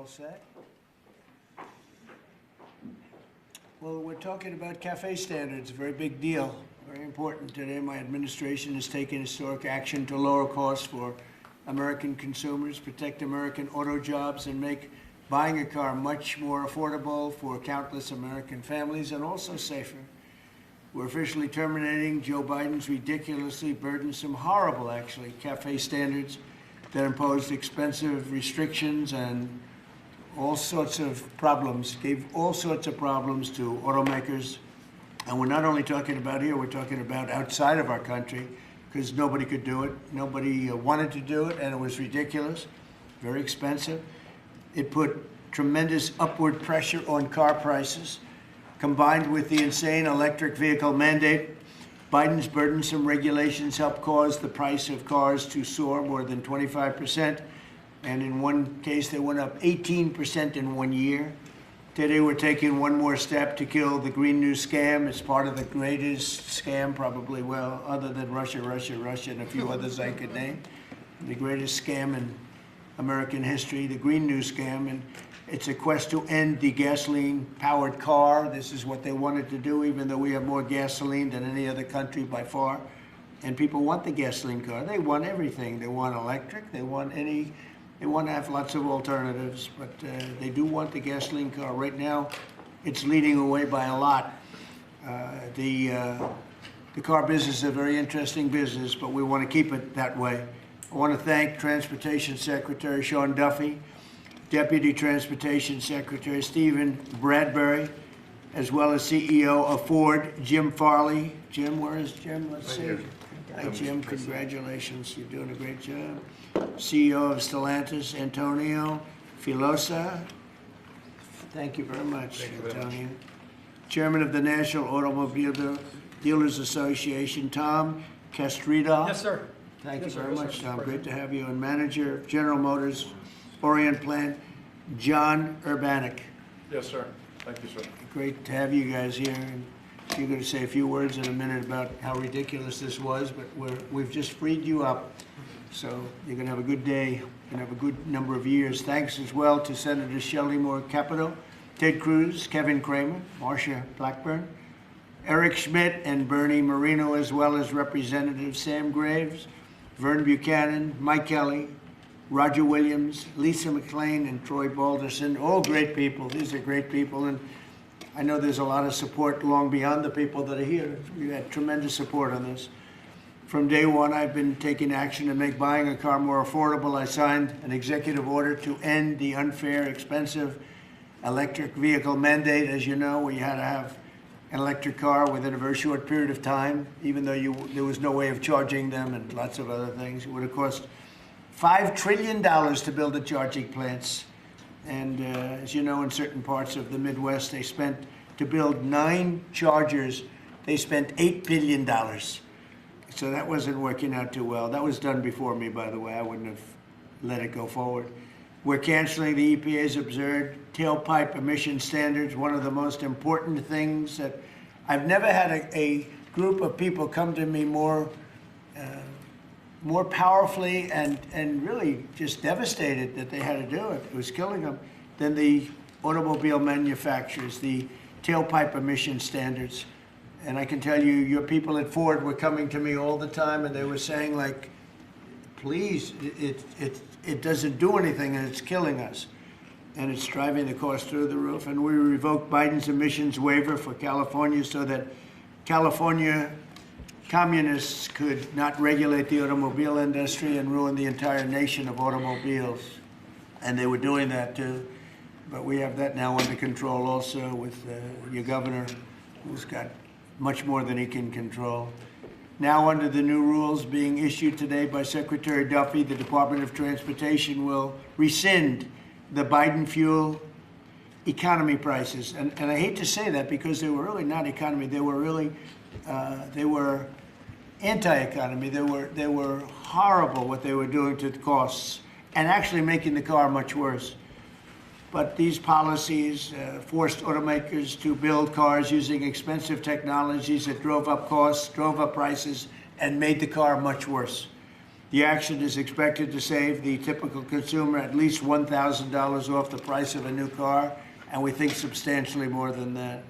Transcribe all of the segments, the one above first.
set? Well, we're talking about CAFE standards, a very big deal, very important today. My administration has taken historic action to lower costs for American consumers, protect American auto jobs, and make buying a car much more affordable for countless American families and also safer. We're officially terminating Joe Biden's ridiculously burdensome, horrible actually, CAFE standards that imposed expensive restrictions and all sorts of problems, gave all sorts of problems to automakers. And we're not only talking about here, we're talking about outside of our country, because nobody could do it. Nobody wanted to do it, and it was ridiculous, very expensive. It put tremendous upward pressure on car prices. Combined with the insane electric vehicle mandate, Biden's burdensome regulations helped cause the price of cars to soar more than 25%. And in one case, they went up 18% in 1 year. Today, we're taking one more step to kill the Green New scam. It's part of the greatest scam, probably, well, other than Russia, and a few others I could name. The greatest scam in American history, the Green New scam. And it's a quest to end the gasoline-powered car. This is what they wanted to do, even though we have more gasoline than any other country by far. And people want the gasoline car. They want everything. They want electric. They want to have lots of alternatives, but they do want the gasoline car. Right now, it's leading away by a lot. The car business is a very interesting business, but we want to keep it that way. I want to thank Transportation Secretary Sean Duffy, Deputy Transportation Secretary Stephen Bradbury, as well as CEO of Ford, Jim Farley. Jim, where is Jim? Let's see. Hi, Jim. Congratulations. You're doing a great job. CEO of Stellantis, Antonio Filosa. Thank you very much, Antonio. Chairman of the National Automobile Dealers Association, Tom Castrida. Yes, sir. Thank you very much, Tom. Great to have you. And Manager of General Motors Orient Plant, John Urbanek. Yes, sir. Thank you, sir. Great to have you guys here. And you're going to say a few words in a minute about how ridiculous this was, but we've just freed you up. So you're going to have a good day. You're going to have a good number of years. Thanks as well to Senator Shelley Moore Capito, Ted Cruz, Kevin Kramer, Marsha Blackburn, Eric Schmidt, and Bernie Marino, as well as Representatives Sam Graves, Vern Buchanan, Mike Kelly, Roger Williams, Lisa McClain, and Troy Balderson. All great people. These are great people. And I know there's a lot of support long beyond the people that are here. We had tremendous support on this. From day one, I've been taking action to make buying a car more affordable. I signed an executive order to end the unfair, expensive electric vehicle mandate. As you know, we had to have an electric car within a very short period of time, even though there was no way of charging them and lots of other things. It would have cost $5 trillion to build the charging plants. And as you know, in certain parts of the Midwest, they spent, to build 9 chargers, they spent $8 billion. So that wasn't working out too well. That was done before me, by the way. I wouldn't have let it go forward. We're canceling the EPA's absurd tailpipe emission standards, one of the most important things that I've never had a group of people come to me more powerfully and really just devastated that they had to do it. It was killing them than the automobile manufacturers, the tailpipe emission standards. And I can tell you, your people at Ford were coming to me all the time, and they were saying, like, please, it doesn't do anything, and it's killing us. And it's driving the cost through the roof. And we revoked Biden's emissions waiver for California so that California communists could not regulate the automobile industry and ruin the entire nation of automobiles. And they were doing that, too. But we have that now under control also with your governor, who's got much more than he can control. Now, under the new rules being issued today by Secretary Duffy, the Department of Transportation will rescind the Biden fuel economy prices. And I hate to say that because they were really not economy. They were really, they were anti-economy. They were horrible what they were doing to the costs and actually making the car much worse. But these policies forced automakers to build cars using expensive technologies that drove up costs, drove up prices, and made the car much worse. The action is expected to save the typical consumer at least $1,000 off the price of a new car, and we think substantially more than that.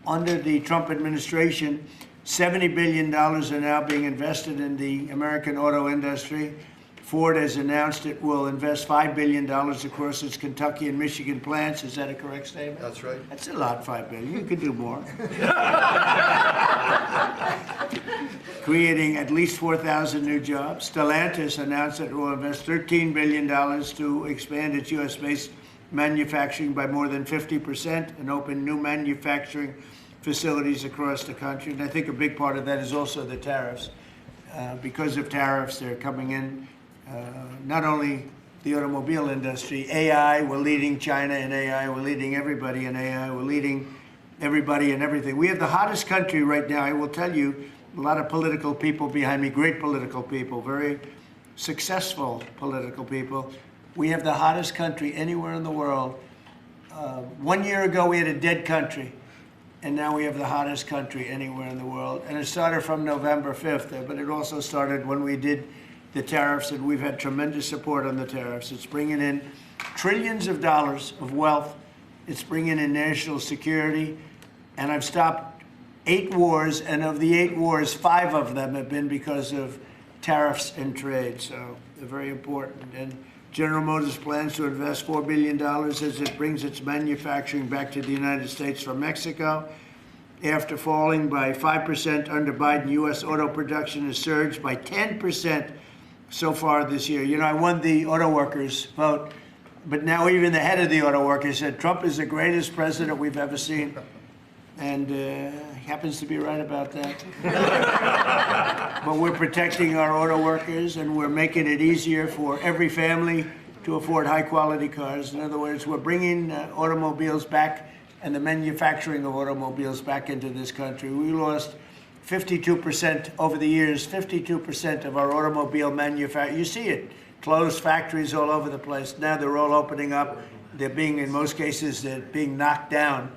Under the Trump administration, $70 billion are now being invested in the American auto industry. Ford has announced it will invest $5 billion across its Kentucky and Michigan plants. Is that a correct statement? That's right. That's a lot, $5 billion. You could do more. Creating at least 4,000 new jobs. Stellantis announced that it will invest $13 billion to expand its U.S.-based manufacturing by more than 50% and open new manufacturing facilities across the country. And I think a big part of that is also the tariffs. Because of tariffs, they're coming in, not only the automobile industry, AI, we're leading China in AI, we're leading everybody in AI, we're leading everybody in everything. We have the hottest country right now. I will tell you, a lot of political people behind me, great political people, very successful political people. We have the hottest country anywhere in the world. 1 year ago, we had a dead country, and now we have the hottest country anywhere in the world. And it started from November 5th, but it also started when we did the tariffs, and we've had tremendous support on the tariffs. It's bringing in trillions of dollars of wealth. It's bringing in national security. And I've stopped 8 wars, and of the 8 wars, 5 of them have been because of tariffs and trade. So they're very important. And General Motors plans to invest $4 billion as it brings its manufacturing back to the United States from Mexico. After falling by 5% under Biden, U.S. auto production has surged by 10% so far this year. You know, I won the auto workers vote, but now even the head of the auto workers said Trump is the greatest president we've ever seen. And he happens to be right about that. But we're protecting our auto workers, and we're making it easier for every family to afford high-quality cars. In other words, we're bringing automobiles back and the manufacturing of automobiles back into this country. We lost 52% over the years, 52% of our automobile manufacturing. You see it, closed factories all over the place. Now they're all opening up. They're being, in most cases, they're being knocked down,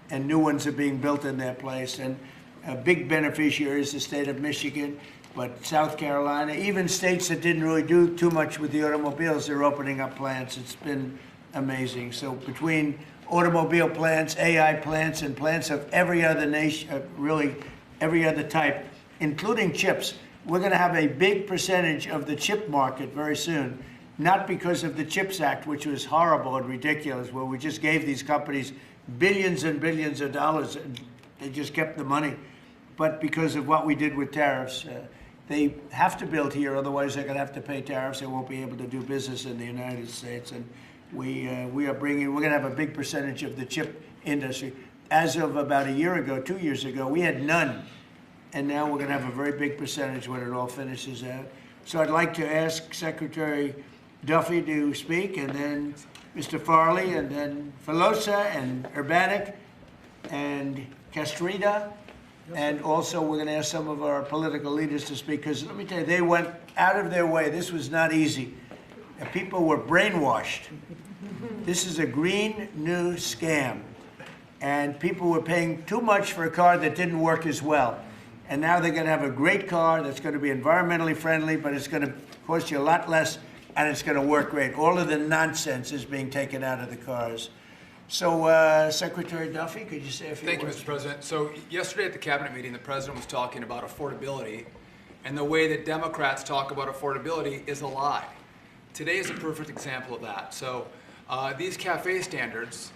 and new ones are being built in their place. And a big beneficiary is the state of Michigan, but South Carolina, even states that didn't really do too much with the automobiles, they're opening up plants. It's been amazing. So between automobile plants, AI plants, and plants of every other nation, really every other type, including chips, we're going to have a big percentage of the chip market very soon. Not because of the CHIPS Act, which was horrible and ridiculous, where we just gave these companies billions and billions of dollars, and they just kept the money, but because of what we did with tariffs. They have to build here, otherwise they're going to have to pay tariffs. They won't be able to do business in the United States. And we're going to have a big percentage of the chip industry. As of about a year ago, 2 years ago, we had none. And now we're going to have a very big percentage when it all finishes out. So I'd like to ask Secretary Duffy to speak, and then Mr. Farley, and then Filosa, and Urbanik, and Castrita. And also, we're going to ask some of our political leaders to speak, because let me tell you, they went out of their way. This was not easy. And people were brainwashed. This is a green new scam. And people were paying too much for a car that didn't work as well. And now they're going to have a great car that's going to be environmentally friendly, but it's going to cost you a lot less, and it's going to work great. All of the nonsense is being taken out of the cars. So, Secretary Duffy, could you say a few words? Thank you, Mr. President. So yesterday at the cabinet meeting, the president was talking about affordability, and the way that Democrats talk about affordability is a lie. Today is a perfect example of that. So these CAFE standards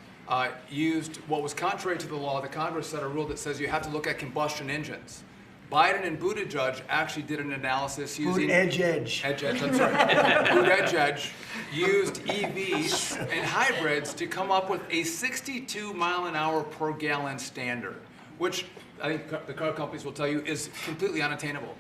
used what was contrary to the law. The Congress set a rule that says you have to look at combustion engines. Biden and Buttigieg actually did an analysis using... Edge. I'm sorry. Buttigieg used EVs and hybrids to come up with a 62 mile an hour per gallon standard, which I think the car companies will tell you is completely unattainable.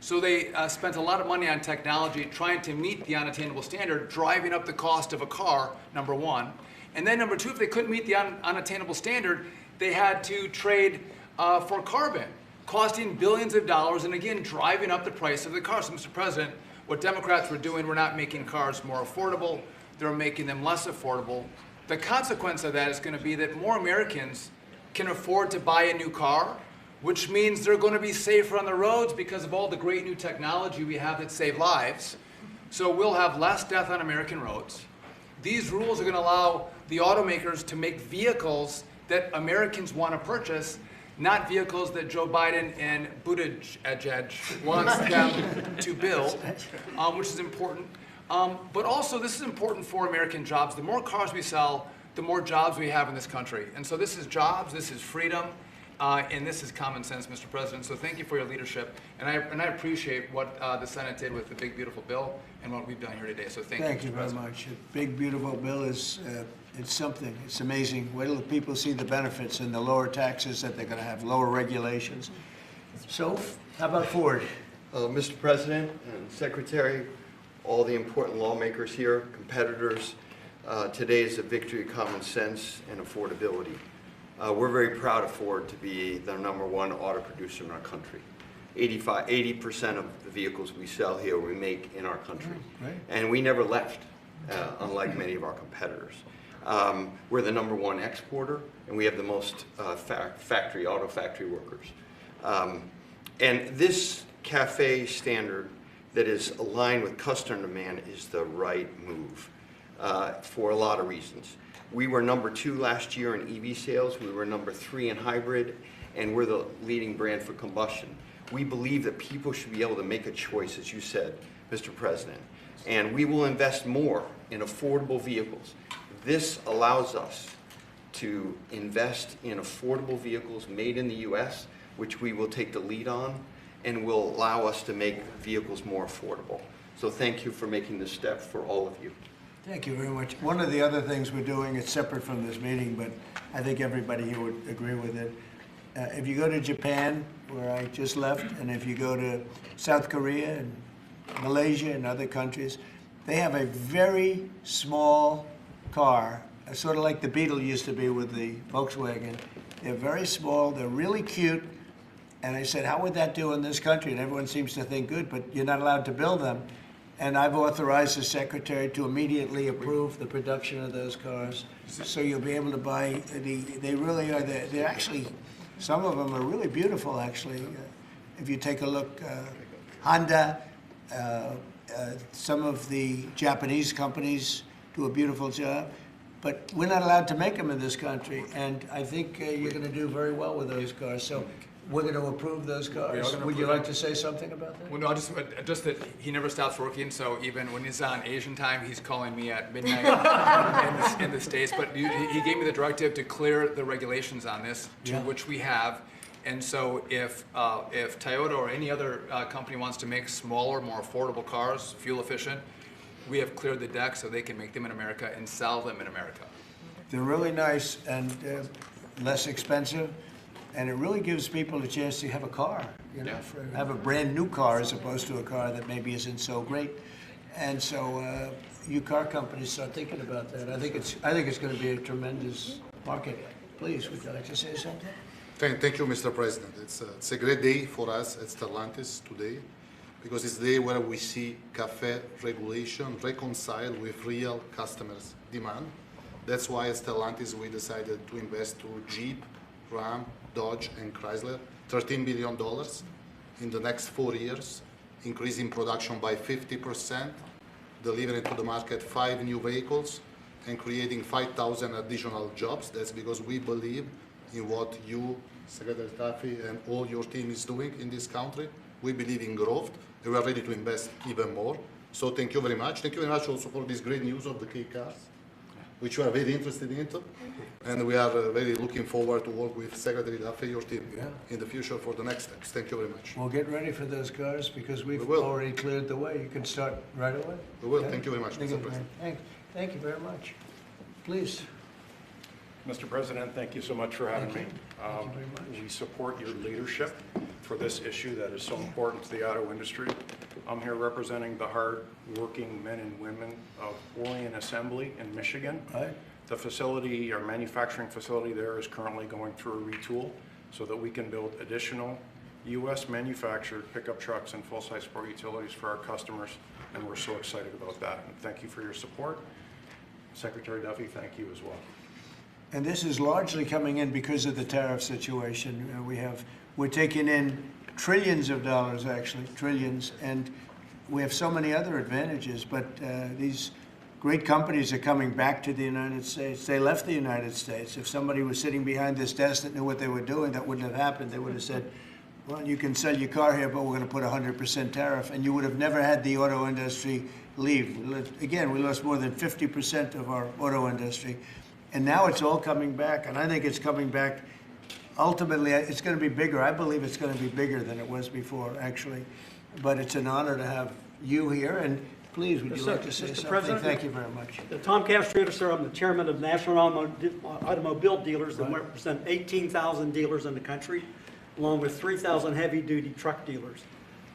So they spent a lot of money on technology trying to meet the unattainable standard, driving up the cost of a car, number one. And then number two, if they couldn't meet the unattainable standard, they had to trade for carbon, costing billions of dollars, and again, driving up the price of the car. So, Mr. President, what Democrats were doing were not making cars more affordable, they're making them less affordable. The consequence of that is going to be that more Americans can afford to buy a new car, which means they're going to be safer on the roads because of all the great new technology we have that save lives. So we'll have less death on American roads. These rules are going to allow the automakers to make vehicles that Americans want to purchase, not vehicles that Joe Biden and Buttigieg wants them to build, which is important. But also, this is important for American jobs. The more cars we sell, the more jobs we have in this country. And so this is jobs, this is freedom, and this is common sense, Mr. President. So thank you for your leadership. And I appreciate what the Senate did with the big, beautiful bill and what we've done here today. So thank you, Thank you Mr. very President. much. A big, beautiful bill is, it's something. It's amazing. Wait till people see the benefits and the lower taxes that they're going to have, lower regulations. So, how about Ford? Mr. President and Secretary, all the important lawmakers here, competitors, today is a victory of common sense and affordability. We're very proud of Ford to be the #1 auto producer in our country. 80% of the vehicles we sell here we make in our country. Right. And we never left, unlike many of our competitors. We're the #1 exporter, and we have the most auto factory workers. And this CAFE standard that is aligned with customer demand is the right move for a lot of reasons. We were #2 last year in EV sales, we were #3 in hybrid, and we're the leading brand for combustion. We believe that people should be able to make a choice, as you said, Mr. President, and we will invest more in affordable vehicles. This allows us to invest in affordable vehicles made in the U.S., which we will take the lead on, and will allow us to make vehicles more affordable. So thank you for making this step for all of you. Thank you very much. One of the other things we're doing, it's separate from this meeting, but I think everybody here would agree with it. If you go to Japan, where I just left, and if you go to South Korea and Malaysia and other countries, they have a very small car, sort of like the Beetle used to be with the Volkswagen. They're very small, they're really cute, and I said, how would that do in this country? And everyone seems to think good, but you're not allowed to build them. And I've authorized the Secretary to immediately approve the production of those cars. So you'll be able to buy, they really are, they're actually, some of them are really beautiful, actually. If you take a look, Honda, some of the Japanese companies do a beautiful job. But we're not allowed to make them in this country, and I think you're going to do very well with those cars. So we're going to approve those cars. Would you like to say something about that? Well, no, just that he never stops working, so even when he's on Asian time, he's calling me at midnight in the States. But he gave me the directive to clear the regulations on this, which we have. And so if Toyota or any other company wants to make smaller, more affordable cars, fuel efficient, we have cleared the deck so they can make them in America and sell them in America. They're really nice and less expensive, and it really gives people a chance to have a car, you know, have a brand new car as opposed to a car that maybe isn't so great. And so you car companies start thinking about that. I think it's going to be a tremendous market. Please, would you like to say something? Thank you, Mr. President. It's a great day for us at Stellantis today, because it's the day where we see CAFE regulation reconcile with real customers' demand. That's why at Stellantis we decided to invest to Jeep, Ram, Dodge, and Chrysler $13 billion in the next 4 years, increasing production by 50%, delivering to the market 5 new vehicles, and creating 5,000 additional jobs. That's because we believe in what you, Secretary Duffy, and all your team is doing in this country. We believe in growth, and we are ready to invest even more. So thank you very much. Thank you very much also for this great news of the K cars, which we are very interested in. And we are very looking forward to work with Secretary Duffy, your team, in the future for the next steps. Thank you very much. Well, get ready for those cars because we've will. already cleared the way. You can start right away. We will. Thank you very much, Mr. President. Thank you very much. Please. Mr. President, thank you so much for having me. Thank you very much. We support your leadership for this issue that is so important to the auto industry. I'm here representing the hard-working men and women of Orion Assembly in Michigan. Right. The facility, our manufacturing facility there, is currently going through a retool so that we can build additional U.S. manufactured pickup trucks and full-size sport utilities for our customers, and we're so excited about that. And thank you for your support. Secretary Duffy, thank you as well. And this is largely coming in because of the tariff situation. We're taking in trillions of dollars, actually, trillions, and we have so many other advantages, but these great companies are coming back to the United States. They left the United States. If somebody was sitting behind this desk that knew what they were doing, that wouldn't have happened. They would have said, well, you can sell your car here, but we're going to put 100% tariff, and you would have never had the auto industry leave. Again, we lost more than 50% of our auto industry, and now it's all coming back, and I think it's coming back. Ultimately, it's going to be bigger. I believe it's going to be bigger than it was before, actually. But it's an honor to have you here, and please, would you like to say Mr. something? President? Thank you very much. Tom Castrator, sir. I'm the chairman of National Automobile Dealers that represent 18,000 dealers in the country, along with 3,000 heavy-duty truck dealers.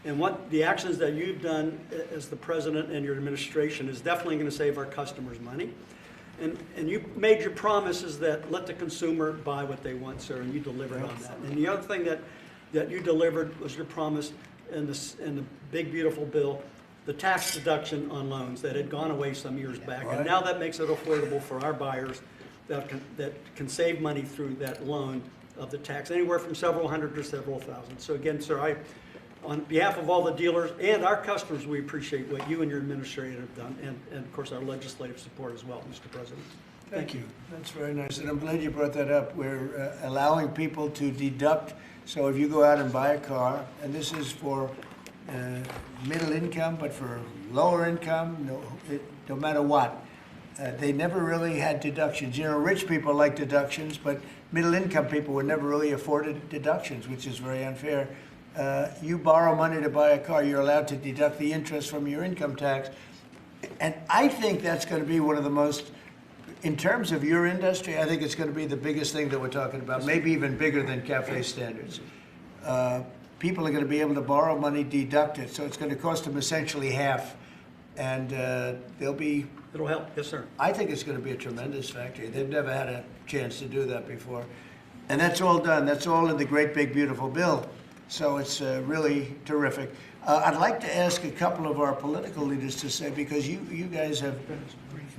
And what the actions that you've done as the president and your administration is definitely going to save our customers money. And you made your promises that let the consumer buy what they want, sir, and you delivered on that. And the other thing that you delivered was your promise in the big, beautiful bill, the tax deduction on loans that had gone away some years back. Right. And now that makes it affordable for our buyers that can save money through that loan of the tax, anywhere from several hundred to several thousand. So again, sir, on behalf of all the dealers and our customers, we appreciate what you and your administration have done, and of course our legislative support as well, Mr. President. Thank you. That's very nice, and I'm glad you brought that up. We're allowing people to deduct. So if you go out and buy a car, and this is for middle income, but for lower income, no matter what, they never really had deductions. You know, rich people like deductions, but middle income people were never really afforded deductions, which is very unfair. You borrow money to buy a car, you're allowed to deduct the interest from your income tax. And I think that's going to be one of the most, in terms of your industry, I think it's going to be the biggest thing that we're talking about, maybe even bigger than CAFE standards. People are going to be able to borrow money, deduct it, so it's going to cost them essentially half. And they'll be... It'll help, yes, sir. I think it's going to be a tremendous factory. They've never had a chance to do that before. And that's all done. That's all in the great, big, beautiful bill. So it's really terrific. I'd like to ask a couple of our political leaders to say, because you guys have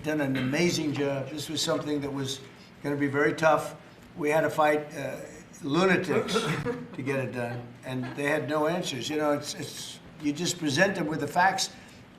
done an amazing job. This was something that was going to be very tough. We had to fight lunatics to get it done, and they had no answers. You know, it's you just present them with the facts,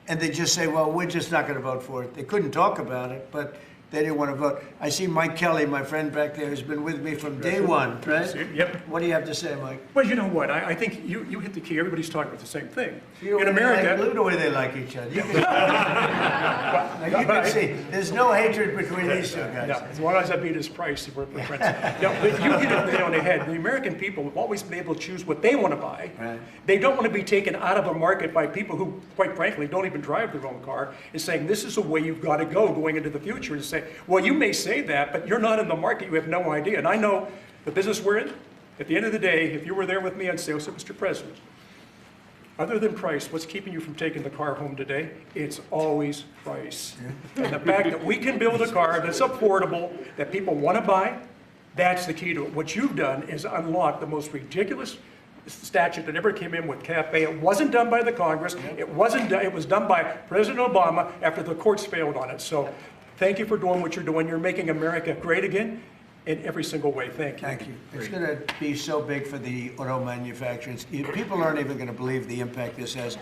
and they just say, well, we're just not going to vote for it. They couldn't talk about it, but they didn't want to vote. I see Mike Kelly, my friend back there, has been with me from day one, right? Yep. What do you have to say, Mike? Well, you know what? I think you hit the key. Everybody's talking about the same thing. In America, look at the way they like each other. Now, you can see, there's no hatred between these two guys. Yeah, as long as I beat his price, we're friends. Yeah, but you hit it on the head. The American people have always been able to choose what they want to buy. Right. They don't want to be taken out of a market by people who, quite frankly, don't even drive their own car, and saying this is the way you've got to go going into the future. And say, well, you may say that, but you're not in the market. You have no idea. And I know the business we're in. At the end of the day, if you were there with me, I'd say, oh, so Mr. President, other than price, what's keeping you from taking the car home today? It's always price. Yeah. And the fact that we can build a car that's affordable, that people want to buy, that's the key to it. What you've done is unlock the most ridiculous statute that ever came in with CAFE. It wasn't done by the Congress. It wasn't done, it was done by President Obama after the courts failed on it. So thank you for doing what you're doing. You're making America great again in every single way. Thank you. Thank you. It's going to be so big for the auto manufacturers. People aren't even going to believe the impact this has.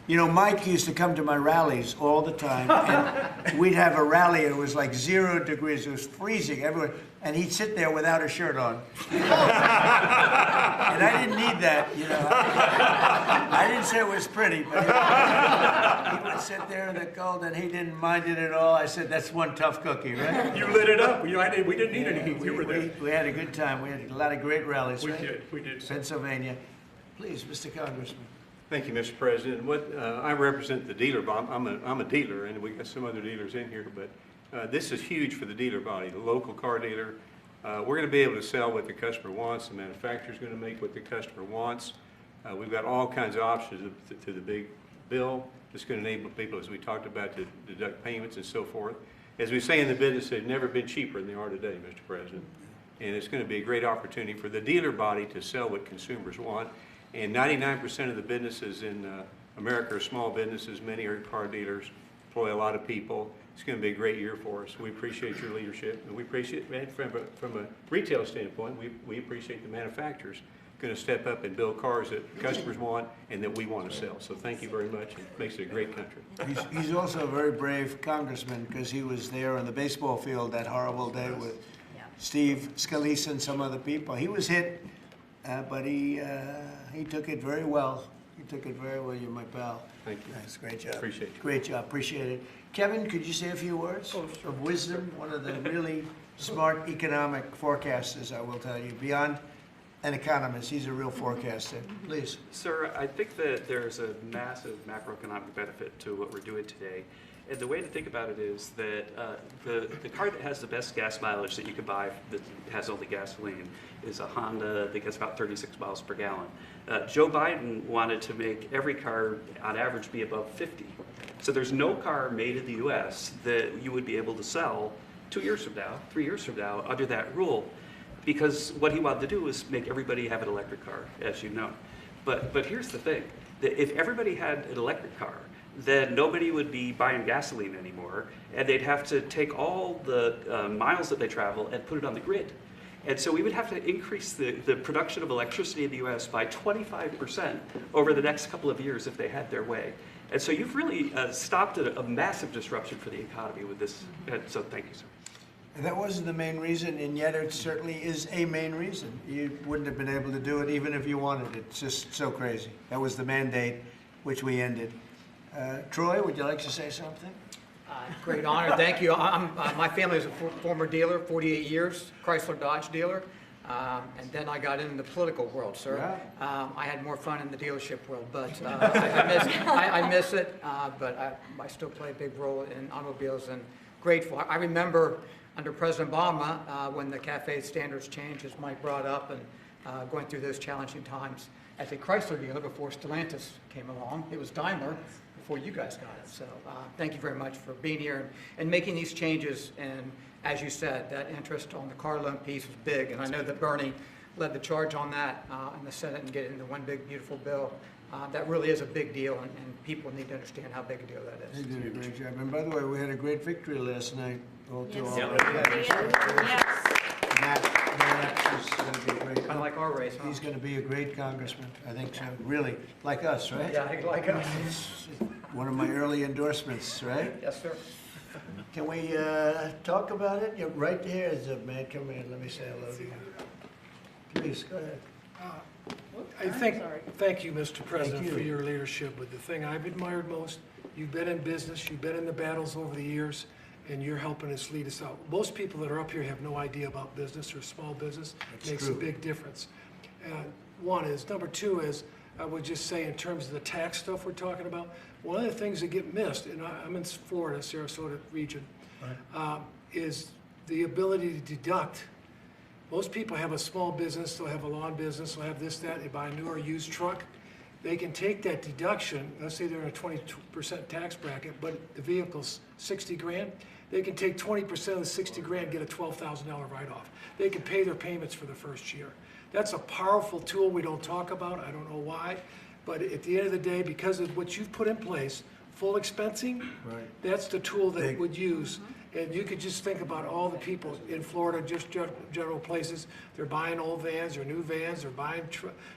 You know, Mike used to come to my rallies all the time, and we'd have a rally, and it was like 0 degrees. It was freezing everywhere, and he'd sit there without a shirt on. And I didn't need that, you know. I didn't say it was pretty, but he would sit there in the cold, and he didn't mind it at all. I said, that's one tough cookie, right? You lit it up. We didn't need any heat. You were there. We had a good time. We had a lot of great rallies, We right? did. Pennsylvania. Please, Mr. Congressman. Thank you, Mr. President. I represent the dealer body. I'm a dealer, and we got some other dealers in here, but this is huge for the dealer body, the local car dealer. We're going to be able to sell what the customer wants. The manufacturer's going to make what the customer wants. We've got all kinds of options to the big bill. It's going to enable people, as we talked about, to deduct payments and so forth. As we say in the business, they've never been cheaper than they are today, Mr. President. And it's going to be a great opportunity for the dealer body to sell what consumers want. And 99% of the businesses in America are small businesses. Many are car dealers, employ a lot of people. It's going to be a great year for us. We appreciate your leadership, and we appreciate, man, from a retail standpoint, we appreciate the manufacturers going to step up and build cars that customers want and that we want to sell. So thank you very much. It makes it a great country. He's also a very brave congressman because he was there on the baseball field that horrible day with Steve Scalise and some other people. He was hit, but he took it very well. He took it very well. You're my pal. Thank you. That's a great job. Appreciate you. Great job. Appreciate it. Kevin, could you say a few words of wisdom? One of the really smart economic forecasters, I will tell you. Beyond an economist, he's a real forecaster. Please. Sir, I think that there's a massive macroeconomic benefit to what we're doing today. And the way to think about it is that the car that has the best gas mileage that you could buy that has only gasoline is a Honda that gets about 36 miles per gallon. Joe Biden wanted to make every car on average be above 50. So there's no car made in the U.S. that you would be able to sell 2 years from now, 3 years from now under that rule, because what he wanted to do was make everybody have an electric car, as you know. But here's the thing, that if everybody had an electric car, then nobody would be buying gasoline anymore, and they'd have to take all the miles that they travel and put it on the grid. And so we would have to increase the production of electricity in the U.S. by 25% over the next couple of years if they had their way. And so you've really stopped a massive disruption for the economy with this. So thank you, sir. And that wasn't the main reason, and yet it certainly is a main reason. You wouldn't have been able to do it even if you wanted it. It's just so crazy. That was the mandate, which we ended. Troy, would you like to say something? Great honor, thank you. My family is a former dealer, 48 years, Chrysler Dodge dealer. And then I got into the political world, sir. Yeah. I had more fun in the dealership world, but I miss it. But I still play a big role in automobiles and grateful. I remember under President Obama when the CAFE standards changed, as Mike brought up, and going through those challenging times. As a Chrysler dealer before Stellantis came along, it was Daimler before you guys got it. So thank you very much for being here and making these changes. And as you said, that interest on the car loan piece was big. And I know that Bernie led the charge on that in the Senate and get it into one big, beautiful bill. That really is a big deal, and people need to understand how big a deal that is. You did a great job. And by the way, we had a great victory last night. Matt is going to be a great. Kind of like our race, huh? He's going to be a great congressman. I think so. Really, like us, right? Yeah, like us. One of my early endorsements, right? Yes, sir. Can we talk about it? You're right here. Is a man. Come in. Let me say hello to you. Please go ahead. Thank you, Mr. President, you. for your leadership. But the thing I've admired most, you've been in business, you've been in the battles over the years, and you're helping us lead us out. Most people that are up here have no idea about business or small business. That's Makes true. a big difference. One is. Number two is, I would just say in terms of the tax stuff we're talking about, one of the things that get missed, and I'm in Florida, Sarasota region, is the ability to deduct. Most people have a small business, they'll have a lawn business, they'll have this, that, they buy a new or used truck. They can take that deduction, let's say they're in a 20% tax bracket, but the vehicle's 60 grand, they can take 20% of the 60 grand, get a $12,000 write-off. They can pay their payments for the first year. That's a powerful tool we don't talk about, I don't know why, but at the end of the day, because of what you've put in place, full expensing, that's the tool that it would use. And you could just think about all the people in Florida, just general places, they're buying old vans or new vans, they're buying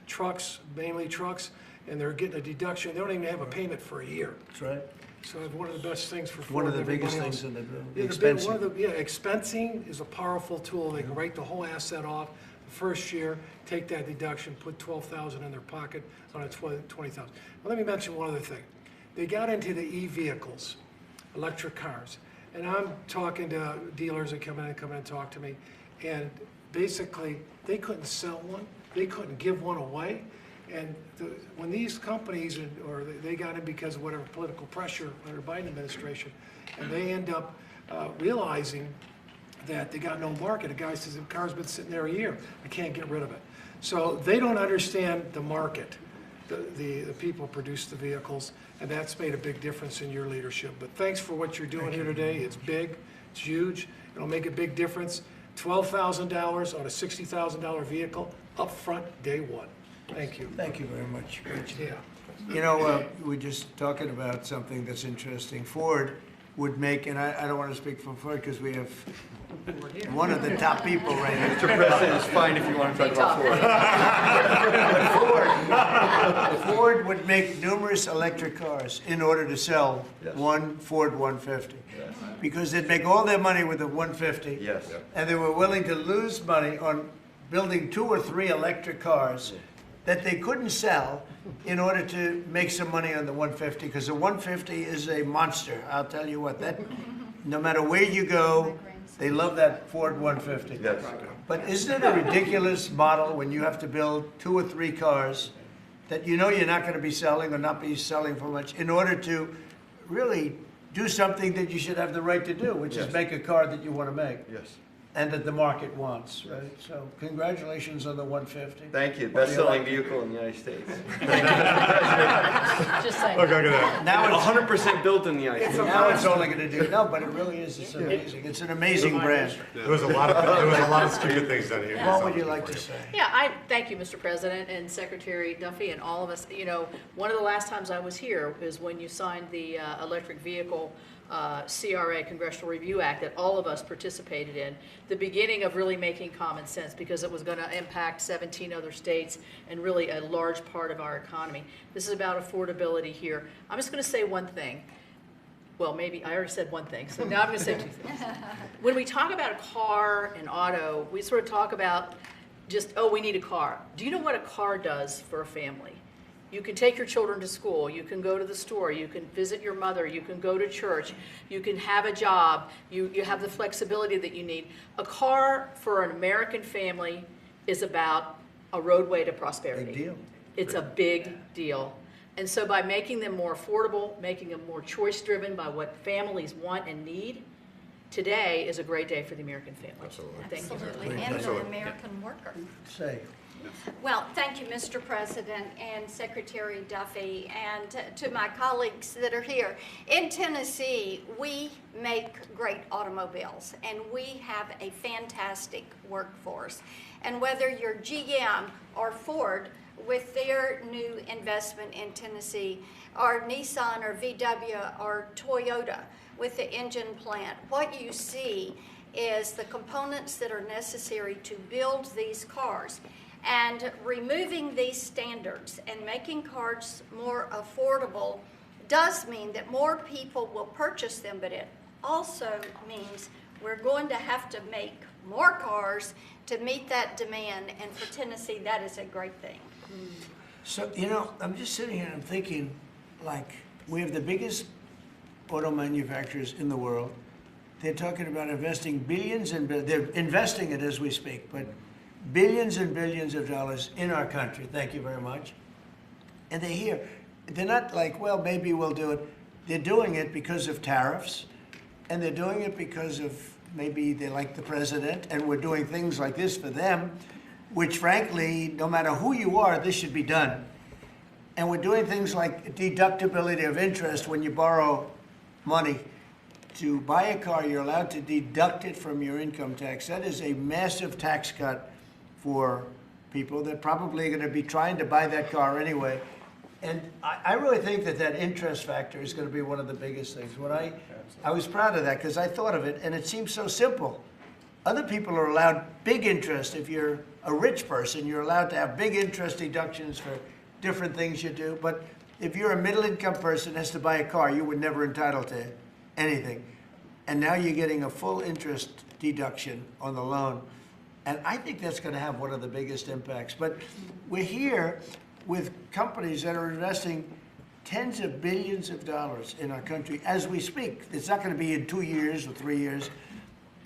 trucks, mainly trucks, and they're getting a deduction. They don't even have a payment for a year. That's right. So it's one of the best things for One Florida. of the biggest everybody things else. in the expensing. Expensing is a powerful tool. They can write the whole asset off the first year, take that deduction, put $12,000 in their pocket on a $20,000. Well, let me mention one other thing. They got into the e-vehicles, electric cars. And I'm talking to dealers that come in and talk to me, and basically, they couldn't sell one, they couldn't give one away, and when these companies, or they got in because of whatever political pressure under Biden administration, and they end up realizing that they got no market. A guy says, the car's been sitting there a year, I can't get rid of it. So they don't understand the market. The people produce the vehicles, and that's made a big difference in your leadership. But thanks for what you're doing here today. It's big, it's huge, it'll make a big difference. $12,000 on a $60,000 vehicle, up front, day one. Thank you. Thank you very much. Great job. Yeah. You know, we're just talking about something that's interesting. Ford would make, and I don't want to speak for Ford because we have one of the top people right here. Mr. President, it's fine if you want to talk about Ford. Ford would make numerous electric cars in order to sell Yes. one Ford 150. Yes. Because they'd make all their money with the 150. Yes. And they were willing to lose money on building 2 or 3 electric cars that they couldn't sell in order to make some money on the 150, because the 150 is a monster. I'll tell you what, that, no matter where you go, they love that Ford 150. Yes. But isn't it a ridiculous model when you have to build 2 or 3 cars that you know you're not going to be selling or not be selling for much in order to really do something that you should have the right to do, which Yes. is make a car that you want to make Yes. and that the market wants, right? So congratulations on the 150. Thank you. Best-selling vehicle in the United States. Just saying. Look at that. Now it's 100% built in the United States. now it's only going to do, no, but it really is, it's amazing. It's an amazing brand. There was a lot of stupid things done here. What would you like to say? Yeah, I thank you, Mr. President and Secretary Duffy and all of us. You know, one of the last times I was here is when you signed the electric vehicle CRA, Congressional Review Act, that all of us participated in, the beginning of really making common sense, because it was going to impact 17 other states and really a large part of our economy. This is about affordability here. I'm just going to say one thing. Well, maybe I already said one thing, so now I'm going to say 2 things. When we talk about a car and auto, we sort of talk about just, oh, we need a car. Do you know what a car does for a family? You can take your children to school, you can go to the store, you can visit your mother, you can go to church, you can have a job, you have the flexibility that you need. A car for an American family is about a roadway to prosperity. Big deal. It's a big deal. And so by making them more affordable, making them more choice-driven by what families want and need, today is a great day for the American family. Absolutely. Thank you. Absolutely, and the American worker. Say. Well, thank you, Mr. President and Secretary Duffy, and to my colleagues that are here. In Tennessee, we make great automobiles, and we have a fantastic workforce. And whether you're GM or Ford, with their new investment in Tennessee, or Nissan or VW or Toyota with the engine plant, what you see is the components that are necessary to build these cars. And removing these standards and making cars more affordable does mean that more people will purchase them, but it also means we're going to have to make more cars to meet that demand, and for Tennessee, that is a great thing. So, you know, I'm just sitting here and I'm thinking, like, we have the biggest auto manufacturers in the world. They're talking about investing billions and they're investing it as we speak, but billions and billions of dollars in our country. Thank you very much. And they're here. They're not like, well, maybe we'll do it. They're doing it because of tariffs, and they're doing it because of maybe they like the president, and we're doing things like this for them, which frankly, no matter who you are, this should be done. And we're doing things like deductibility of interest. When you borrow money to buy a car, you're allowed to deduct it from your income tax. That is a massive tax cut for people that probably are going to be trying to buy that car anyway. And I really think that that interest factor is going to be one of the biggest things. When I was proud of that because I thought of it, and it seems so simple. Other people are allowed big interest. If you're a rich person, you're allowed to have big interest deductions for different things you do. But if you're a middle-income person that has to buy a car, you were never entitled to anything. And now you're getting a full interest deduction on the loan. And I think that's going to have one of the biggest impacts. But we're here with companies that are investing tens of billions of dollars in our country as we speak. It's not going to be in 2 years or 3 years.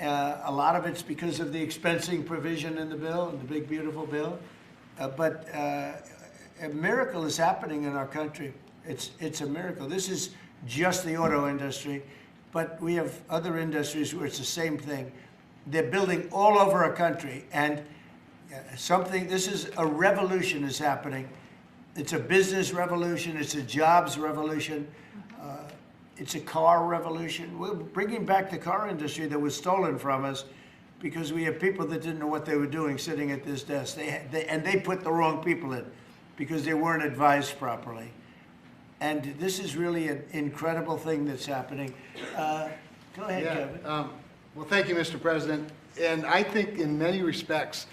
A lot of it's because of the expensing provision in the bill, in the big, beautiful bill. But a miracle is happening in our country. It's a miracle. This is just the auto industry, but we have other industries where it's the same thing. They're building all over our country, and this is a revolution is happening. It's a business revolution. It's a jobs revolution. It's a car revolution. We're bringing back the car industry that was stolen from us because we have people that didn't know what they were doing sitting at this desk. And they put the wrong people in because they weren't advised properly. And this is really an incredible thing that's happening. Go ahead, Kevin. Well, thank you, Mr. President. And I think in many respects,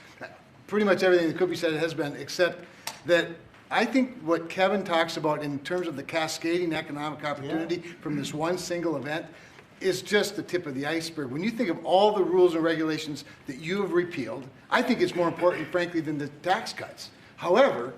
pretty much everything that could be said has been, except that I think what Kevin talks about in terms of the cascading economic opportunity from this one single event is just the tip of the iceberg. When you think of all the rules and regulations that you have repealed, I think it's more important, frankly, than the tax cuts. However,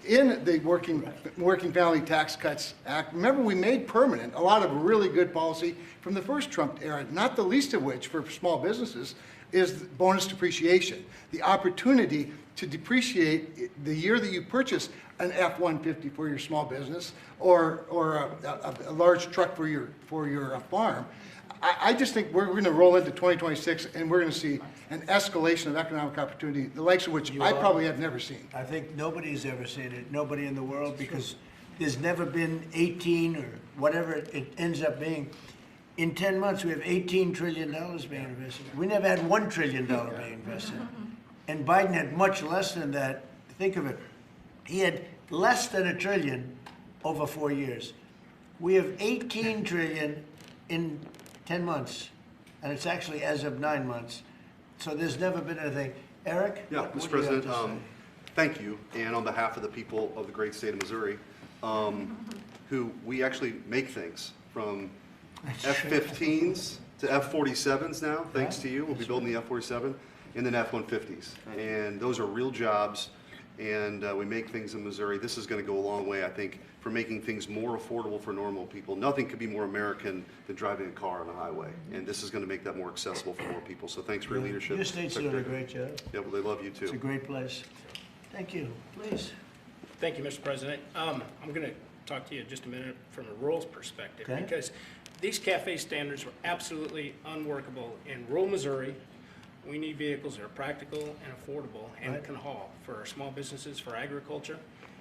in the Working Family Tax Cuts Act, remember we made permanent a lot of really good policy from the first Trump era, not the least of which for small businesses is bonus depreciation. The opportunity to depreciate the year that you purchase an F-150 for your small business or a large truck for your farm. I just think we're going to roll into 2026 and we're going to see an escalation of economic opportunity, the likes of which I probably have never seen. I think nobody's ever seen it, nobody in the world, because there's never been 18 or whatever it ends up being. In 10 months, we have $18 trillion being invested. We never had $1 trillion being invested. And Biden had much less than that. Think of it. He had less than $1 trillion over 4 years. We have $18 trillion in 10 months, and it's actually as of 9 months. So there's never been anything. Eric? Yeah, Mr. President, thank you. And on behalf of the people of the great state of Missouri, who we actually make things from F-15s to F-47s now, thanks to you. We'll be building the F-47 and then F-150s. And those are real jobs, and we make things in Missouri. This is going to go a long way, I think, for making things more affordable for normal people. Nothing could be more American than driving a car on a highway, and this is going to make that more accessible for more people. So thanks for your leadership. Your state's doing a great job. Yeah, well, they love you too. It's a great place. Thank you. Please. Thank you, Mr. President. I'm going to talk to you just a minute from a rural perspective, because these CAFE standards were absolutely unworkable in rural Missouri. We need vehicles that are practical and affordable and can haul for our small businesses, for agriculture,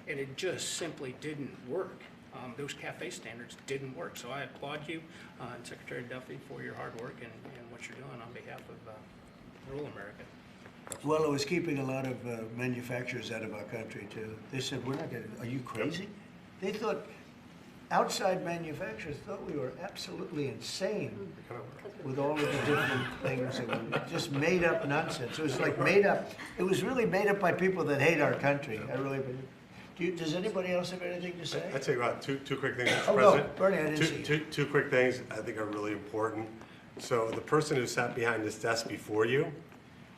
and it just simply didn't work. Those CAFE standards didn't work. So I applaud you and Secretary Duffy for your hard work and what you're doing on behalf of rural America. Well, it was keeping a lot of manufacturers out of our country, too. They said, we're not going to, are you crazy? They thought, outside manufacturers thought we were absolutely insane with all of the different things. And just made up nonsense. It was like made up. It was really made up by people that hate our country. I really believe. Does anybody else have anything to say? I'd say about two quick things, Mr. Oh, President. no, Bernie, I didn't see you. Two quick things I think are really important. So the person who sat behind this desk before you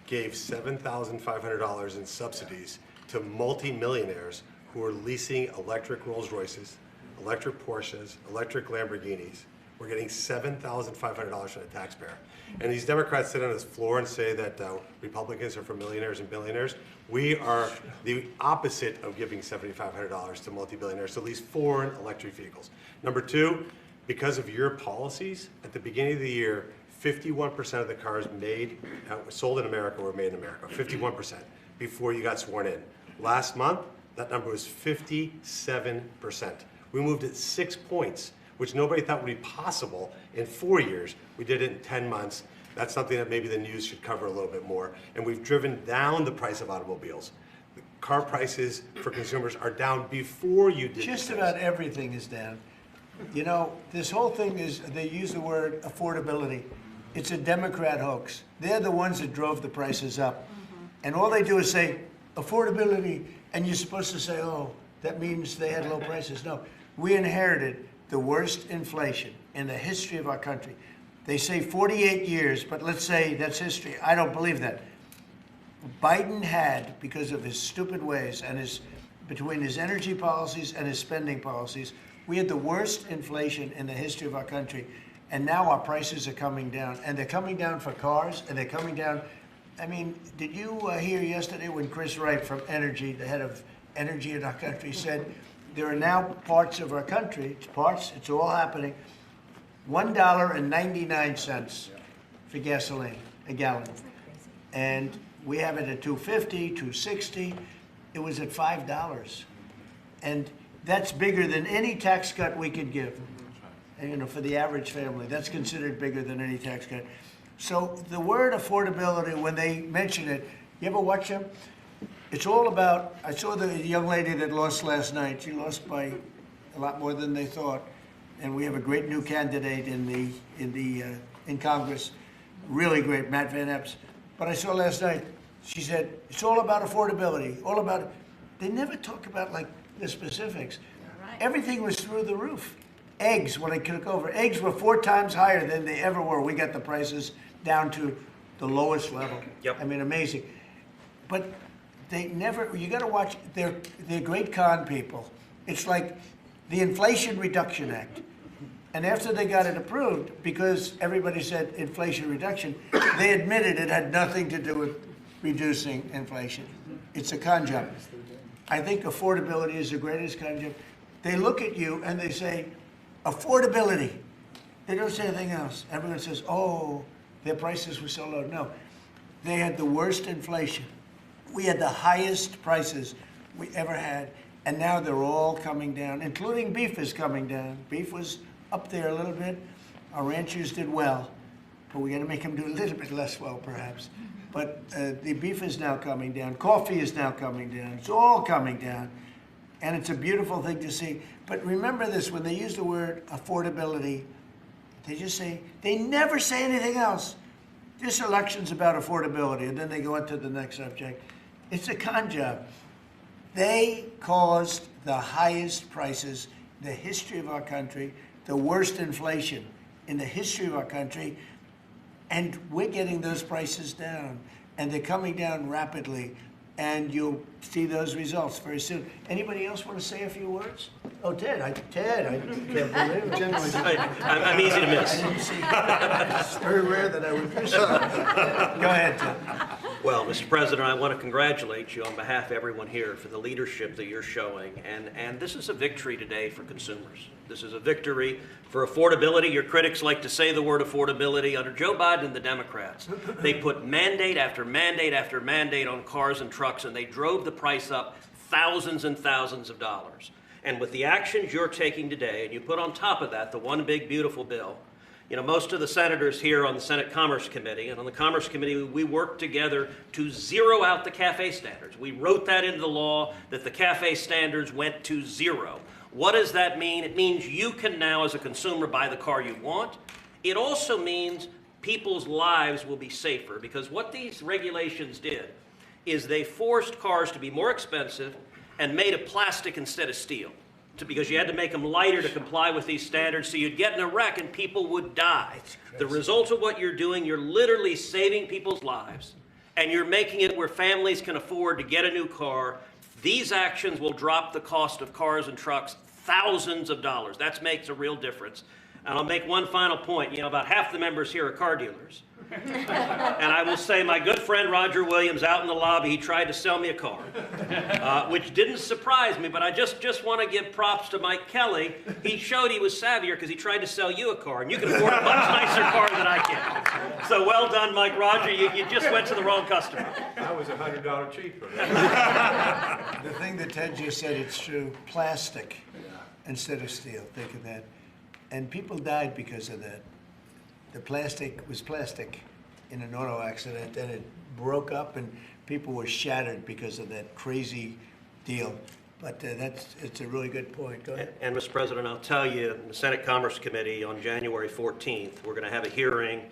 gave $7,500 in subsidies to multi-millionaires who are leasing electric Rolls Royces, electric Porsches, electric Lamborghinis. We're getting $7,500 from the taxpayer. And these Democrats sit on this floor and say that Republicans are for millionaires and billionaires. We are the opposite of giving $7,500 to multi-billionaires to lease foreign electric vehicles. Number two, because of your policies, at the beginning of the year, 51% of the cars sold in America were made in America, 51%, before you got sworn in. Last month, that number was 57%. We moved it 6 points, which nobody thought would be possible in 4 years. We did it in 10 months. That's something that maybe the news should cover a little bit more. And we've driven down the price of automobiles. The car prices for consumers are down before you did. Just about everything is down. You know, this whole thing is, they use the word affordability. It's a Democrat hoax. They're the ones that drove the prices up. And all they do is say, affordability, and you're supposed to say, oh, that means they had low prices. No, we inherited the worst inflation in the history of our country. They say 48 years, but let's say that's history. I don't believe that. Biden had, because of his stupid ways and between his energy policies and his spending policies, we had the worst inflation in the history of our country. And now our prices are coming down. And they're coming down for cars, and they're coming down. I mean, did you hear yesterday when Chris Wright from Energy, the head of energy in our country, said there are now parts of our country, it's all happening, $1.99 for gasoline, a gallon. And we have it at $2.50, $2.60. It was at $5. And that's bigger than any tax cut we could give. And, you know, for the average family, that's considered bigger than any tax cut. So the word affordability, when they mention it, you ever watch them? It's all about, I saw the young lady that lost last night. She lost by a lot more than they thought. And we have a great new candidate in Congress, really great, Matt Van Epps. But I saw last night, she said, it's all about affordability, all about, they never talk about like the specifics. Right. Everything was through the roof. Eggs, when I took over, eggs were 4 times higher than they ever were. We got the prices down to the lowest level. Yep. I mean, amazing. But they never, you gotta watch, they're great con people. It's like the Inflation Reduction Act. And after they got it approved, because everybody said inflation reduction, they admitted it had nothing to do with reducing inflation. It's a con job. I think affordability is the greatest con job. They look at you and they say, affordability. They don't say anything else. Everyone says, oh, their prices were so low. No, they had the worst inflation. We had the highest prices we ever had, and now they're all coming down, including beef is coming down. Beef was up there a little bit. Our ranchers did well, but we got to make them do a little bit less well, perhaps. But the beef is now coming down. Coffee is now coming down. It's all coming down, and it's a beautiful thing to see. But remember this, when they use the word affordability, they just say, they never say anything else. This election's about affordability, and then they go on to the next subject. It's a con job. They caused the highest prices in the history of our country, the worst inflation in the history of our country, and we're getting those prices down, and they're coming down rapidly, and you'll see those results very soon. Anybody else want to say a few words? Oh, Ted, I can't believe it. I'm easy to miss. I didn't see it's very rare that I would miss it. Go ahead, Ted. Well, Mr. President, I want to congratulate you on behalf of everyone here for the leadership that you're showing. And this is a victory today for consumers. This is a victory for affordability. Your critics like to say the word affordability. Under Joe Biden and the Democrats, they put mandate after mandate after mandate on cars and trucks, and they drove the price up thousands and thousands of dollars. And with the actions you're taking today, and you put on top of that the one big beautiful bill, you know, most of the senators here on the Senate Commerce Committee, and on the Commerce Committee, we worked together to zero out the CAFE standards. We wrote that into the law that the CAFE standards went to zero. What does that mean? It means you can now, as a consumer, buy the car you want. It also means people's lives will be safer, because what these regulations did is they forced cars to be more expensive and made of plastic instead of steel, because you had to make them lighter to comply with these standards, so you'd get in a wreck and people would die. The result of what you're doing, you're literally saving people's lives, and you're making it where families can afford to get a new car. These actions will drop the cost of cars and trucks thousands of dollars. That makes a real difference. And I'll make one final point. You know, about half the members here are car dealers. And I will say my good friend Roger Williams out in the lobby, he tried to sell me a car, which didn't surprise me, but I just want to give props to Mike Kelly. He showed he was savvier because he tried to sell you a car, and you can afford a much nicer car than I can. So well done, Mike Roger. You just went to the wrong customer. I was $100 cheaper. The thing that Ted just said, it's true. Plastic instead of steel. Think of that. And people died because of that. The plastic was plastic in an auto accident, and it broke up, and people were shattered because of that crazy deal. But it's a really good point. Go ahead. And Mr. President, I'll tell you, the Senate Commerce Committee on January 14th, we're going to have a hearing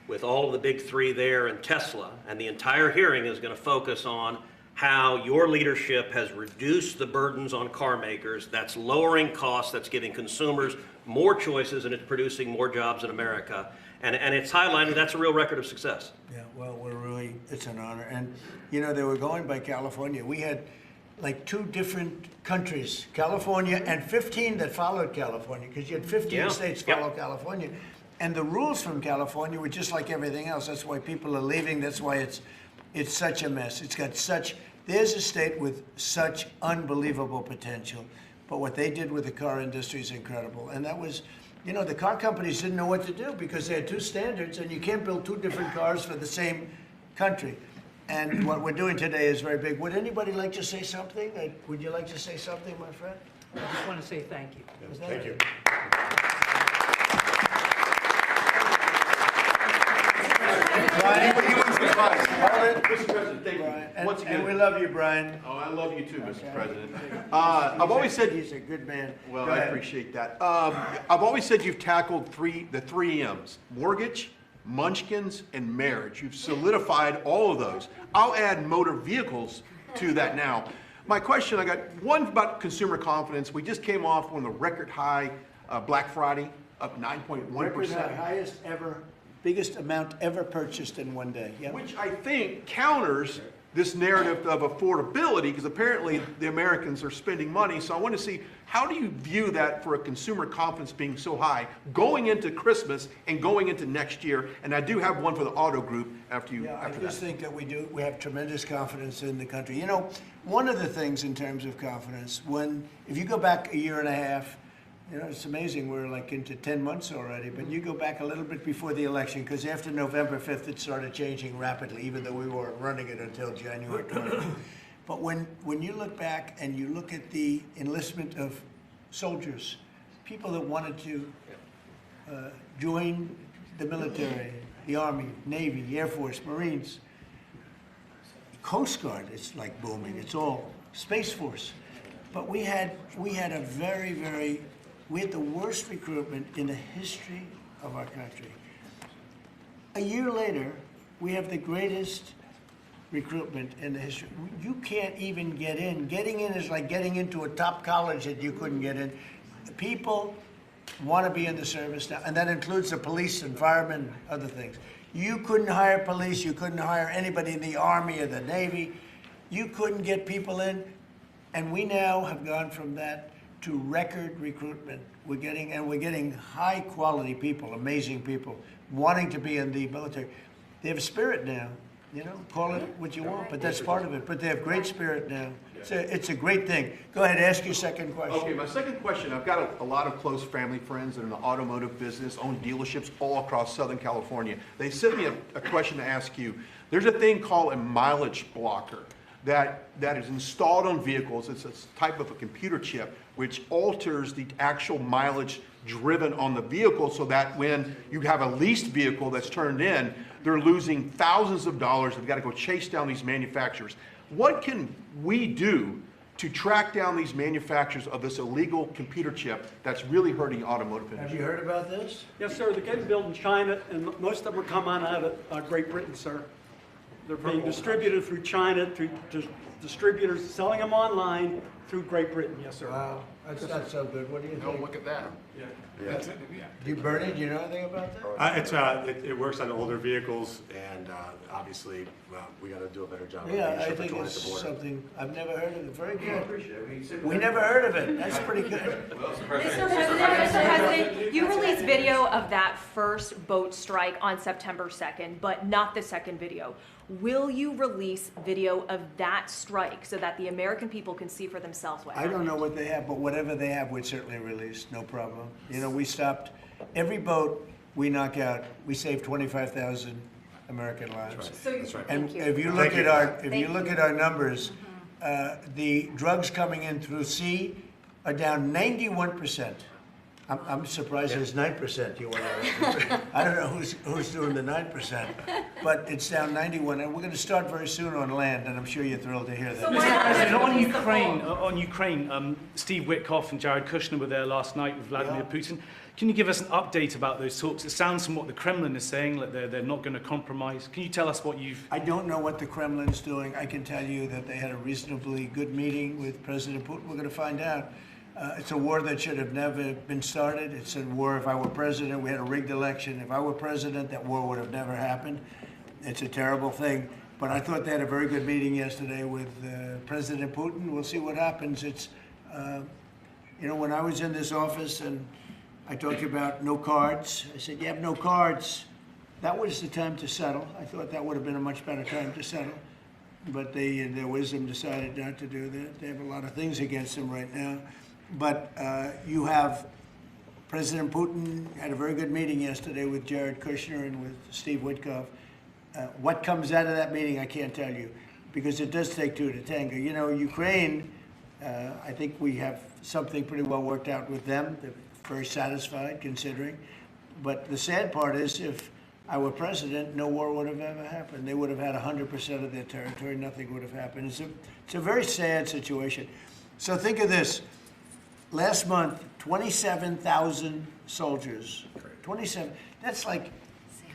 with all of the big three there and Tesla, and the entire hearing is going to focus on how your leadership has reduced the burdens on car makers. That's lowering costs, that's giving consumers more choices, and it's producing more jobs in America. And it's highlighted, that's a real record of success. Yeah, well, it's an honor. And, you know, they were going by California. We had like 2 different countries, California and 15 that followed California, because you had 15 states follow California. And the rules from California were just like everything else. That's why people are leaving. That's why it's such a mess. It's got there's a state with such unbelievable potential. But what they did with the car industry is incredible. And that was, you know, the car companies didn't know what to do because they had 2 standards, and you can't build 2 different cars for the same country. And what we're doing today is very big. Would anybody like to say something? Would you like to say something, my friend? I just want to say thank you. Thank you. Brian, Mr. President, thank you. And, Once again, and we love you, Brian. Oh, I love you too, Mr. Okay. President. I've always said He's a good man. Well, Go I ahead. appreciate that. I've always said you've tackled the three M's: mortgage, munchkins, and marriage. You've solidified all of those. I'll add motor vehicles to that now. My question, I got one about consumer confidence. We just came off on the record high Black Friday, up 9.1%. Record high, highest ever, biggest amount ever purchased in one day. Yep. Which I think counters this narrative of affordability, because apparently the Americans are spending money. So I want to see, how do you view that for a consumer confidence being so high going into Christmas and going into next year? And I do have one for the auto group after you. Yeah, I after just that. think that we have tremendous confidence in the country. You know, one of the things in terms of confidence, if you go back a year and a half, you know, it's amazing, we're like into 10 months already, but you go back a little bit before the election, because after November 5th, it started changing rapidly, even though we weren't running it until January 20th. But when you look back and you look at the enlistment of soldiers, people that wanted to join the military, the Army, Navy, Air Force, Marines, Coast Guard, it's like booming, it's all Space Force. But we had the worst recruitment in the history of our country. A year later, we have the greatest recruitment in the history. You can't even get in. Getting in is like getting into a top college that you couldn't get in. People want to be in the service now, and that includes the police and firemen, other things. You couldn't hire police, you couldn't hire anybody in the Army or the Navy. You couldn't get people in, and we now have gone from that to record recruitment. We're getting high quality people, amazing people, wanting to be in the military. They have spirit now, you know, call it what you want, but that's part of it. But they have great spirit now. It's a great thing. Go ahead, ask your second question. Okay, my second question, I've got a lot of close family friends that are in the automotive business, own dealerships all across Southern California. They sent me a question to ask you. There's a thing called a mileage blocker that is installed on vehicles. It's a type of a computer chip which alters the actual mileage driven on the vehicle, so that when you have a leased vehicle that's turned in, they're losing thousands of dollars. They've got to go chase down these manufacturers. What can we do to track down these manufacturers of this illegal computer chip that's really hurting the automotive industry? Have you heard about this? Yes, sir. They're getting built in China, and most of them are coming out of Great Britain, sir. They're being distributed through China, through distributors selling them online through Great Britain. Yes, sir. Wow, that's not so good. What do you think? Look at that. Bernie, do you know anything about that? It works on older vehicles, and obviously, well, we got to do a better job. Yeah, of I making think sure it's it's at the border. something, I've never heard of it. Very good. We never heard of it. That's pretty good. Mr. President, you released video of that first boat strike on September 2nd, but not the second video. Will you release video of that strike so that the American people can see for themselves what I happened? don't know what they have, but whatever they have, we'd certainly release, no problem. You know, we stopped, every boat we knock out, we save 25,000 American lives. That's right. And Thank you. if you look at our numbers, the drugs coming in through sea are down 91%. I'm surprised there's 9% you want to. I don't know who's doing the 9%, but it's down 91, and we're going to start very soon on land, and I'm sure you're thrilled to hear that. Mr. President, on Ukraine, Steve Witkoff and Jared Kushner were there last night with Vladimir Putin. Can you give us an update about those talks? It sounds from what the Kremlin is saying that they're not going to compromise. Can you tell us what you've... I don't know what the Kremlin's doing. I can tell you that they had a reasonably good meeting with President Putin. We're going to find out. It's a war that should have never been started. It's a war, if I were president, we had a rigged election. If I were president, that war would have never happened. It's a terrible thing. But I thought they had a very good meeting yesterday with President Putin. We'll see what happens. It's, you know, when I was in this office and I talked about no cards, I said, you have no cards. That was the time to settle. I thought that would have been a much better time to settle. But they, in their wisdom, decided not to do that. They have a lot of things against them right now. But you have President Putin had a very good meeting yesterday with Jared Kushner and with Steve Witkoff. What comes out of that meeting, I can't tell you, because it does take two to tango. You know, Ukraine, I think we have something pretty well worked out with them. They're very satisfied, considering. But the sad part is if our president, no war would have ever happened. They would have had 100% of their territory. Nothing would have happened. It's a very sad situation. So think of this. Last month, 27,000 soldiers. 27. That's like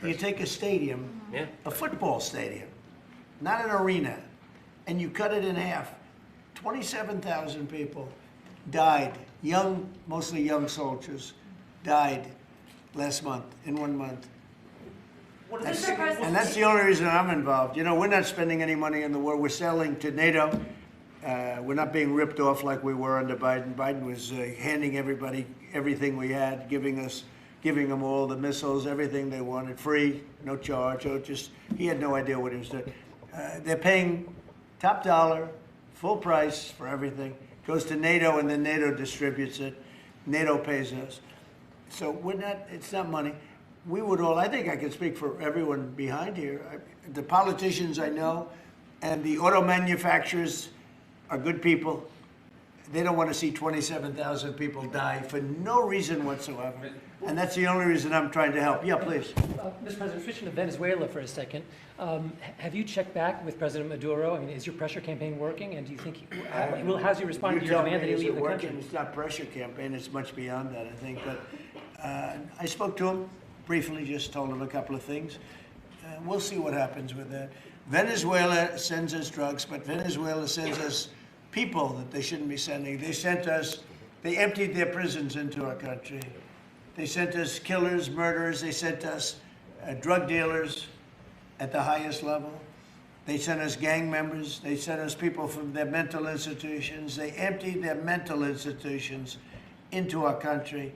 you take a stadium, a football stadium, not an arena, and you cut it in half. 27,000 people died, mostly young soldiers, died last month, in 1 month. And that's the only reason I'm involved. You know, we're not spending any money in the war. We're selling to NATO. We're not being ripped off like we were under Biden. Biden was handing everybody everything we had, giving them all the missiles, everything they wanted, free, no charge. He had no idea what he was doing. They're paying top dollar, full price for everything. Goes to NATO, and then NATO distributes it. NATO pays us. So it's not money. We would all, I think I can speak for everyone behind here. The politicians I know and the auto manufacturers are good people. They don't want to see 27,000 people die for no reason whatsoever. And that's the only reason I'm trying to help. Yeah, please. Mr. President, switching to Venezuela for a second. Have you checked back with President Maduro? I mean, is your pressure campaign working? And do you think, how's he responding to your demand that he leave the country? It's not pressure campaign. It's much beyond that, I think. But I spoke to him briefly, just told him a couple of things. We'll see what happens with that. Venezuela sends us drugs, but Venezuela sends us people that they shouldn't be sending. They emptied their prisons into our country. They sent us killers, murderers. They sent us drug dealers at the highest level. They sent us gang members. They sent us people from their mental institutions. They emptied their mental institutions into our country.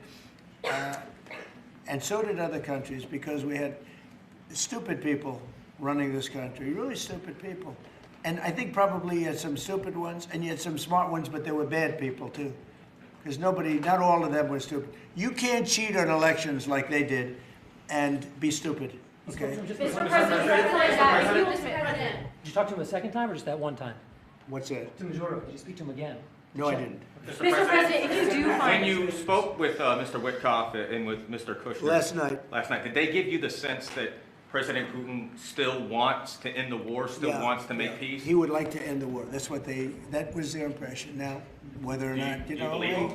And so did other countries, because we had stupid people running this country, really stupid people. And I think probably you had some stupid ones, and you had some smart ones, but there were bad people too. Because not all of them were stupid. You can't cheat on elections like they did and be stupid, okay? Mr. President, did you talk to him a second time or just that one time? What's that? To Maduro, did you speak to him again? No, I didn't. Mr. President, if you do find... When you spoke with Mr. Witkoff and with Mr. Kushner... Last night, did they give you the sense that President Putin still wants to end the war, wants to make peace? He would like to end the war. That was their impression. Now, whether or not, you believe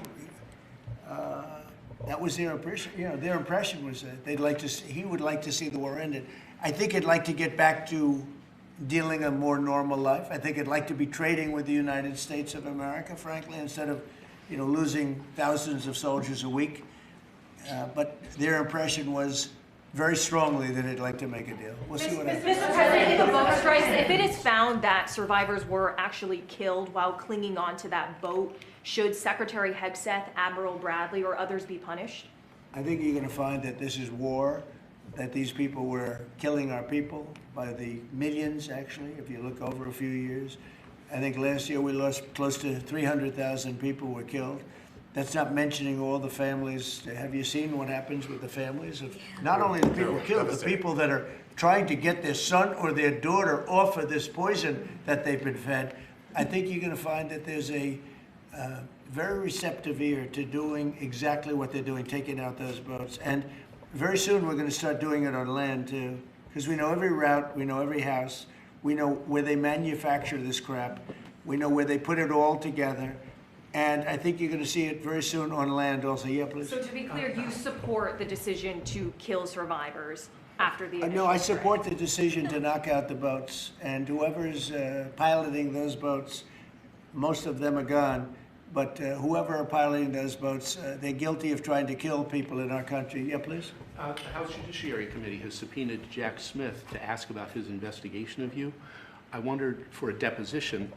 that was their impression. You know, their impression was that he would like to see the war ended. I think he'd like to get back to dealing a more normal life. I think he'd like to be trading with the United States of America, frankly, instead of, losing thousands of soldiers a week. But their impression was very strongly that they'd like to make a deal. We'll see what happens. Mr. President, if the boat strikes, if it is found that survivors were actually killed while clinging on to that boat, should Secretary Hegseth, Admiral Bradley, or others be punished? I think you're going to find that this is war, that these people were killing our people by the millions, actually, if you look over a few years. I think last year we lost close to 300,000 people were killed. That's not mentioning all the families. Have you seen what happens with the families of not only the people killed, the people that are trying to get their son or their daughter off of this poison that they've been fed? I think you're going to find that there's a very receptive ear to doing exactly what they're doing, taking out those boats. And very soon we're going to start doing it on land too, because we know every route, we know every house, we know where they manufacture this crap, we know where they put it all together. And I think you're going to see it very soon on land also. Yeah, please. So to be clear, you support the decision to kill survivors after the initial No, I strike? support the decision to knock out the boats. And whoever's piloting those boats, most of them are gone. But whoever are piloting those boats, they're guilty of trying to kill people in our country. Yeah, please. The House Judiciary Committee has subpoenaed Jack Smith to ask about his investigation of you. I wondered, for a deposition,